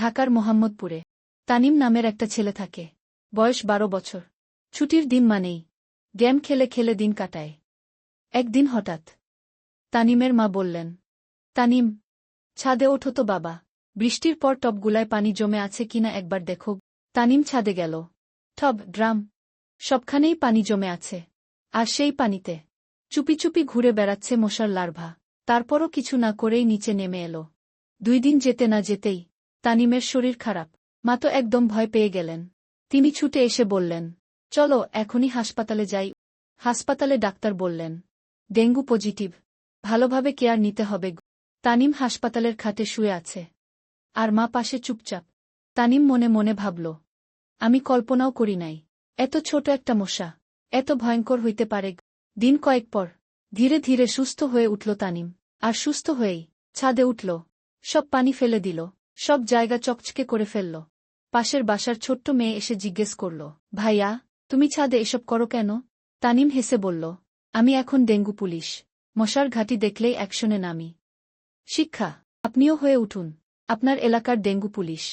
ঢাকার মোহাম্মদপুরে তানিম নামের একটা ছেলে থাকে। বয়স 12 বছর। ছুটির দিন মানেই গেম খেলে খেলে দিন কাটায়। একদিন হঠাৎ তানিমের মা বললেন, তানিম, ছাদে ওঠো তো বাবা, বৃষ্টির পর টবগুলায় পানি জমে আছে কিনা একবার দেখো। তানিম ছাদে গেল। টব, ড্রাম, সবখানেই পানি জমে আছে। আর সেই পানিতে চুপি চুপি ঘুরে বেড়াচ্ছে মশার লার্ভা। তারপরও কিছু না করেই নিচে নেমে এলো। 2 দিন যেতে না যেতেই তানিমের শরীর খারাপ। মা তো একদম ভয় পেয়ে গেলেন। তিনি ছুটে এসে বললেন, চলো এখনই হাসপাতালে যাই। হাসপাতালে ডাক্তার বললেন, ডেঙ্গু পজিটিভ, ভালোভাবে কেয়ার নিতে হবে। তানিম হাসপাতালের খাটে শুয়ে আছে, আর মা পাশে চুপচাপ। তানিম মনে মনে ভাবল, আমি কল্পনাও করি নাই এত ছোট একটা মশা এত ভয়ঙ্কর হইতে পারে। দিন কয়েক পর ধীরে ধীরে সুস্থ হয়ে উঠল তানিম। আর সুস্থ হয়েই ছাদে উঠল, সব পানি ফেলে দিল, সব জায়গা চকচকে করে ফেলল। পাশের বাসার ছোট্ট মেয়ে এসে জিজ্ঞেস করল, ভাইয়া, তুমি ছাদে এসব করো কেন? তানিম হেসে বলল, আমি এখন ডেঙ্গু পুলিশ, মশার ঘাঁটি দেখলেই অ্যাকশনে নামি। শিক্ষা, আপনিও হয়ে উঠুন আপনার এলাকার ডেঙ্গু পুলিশ।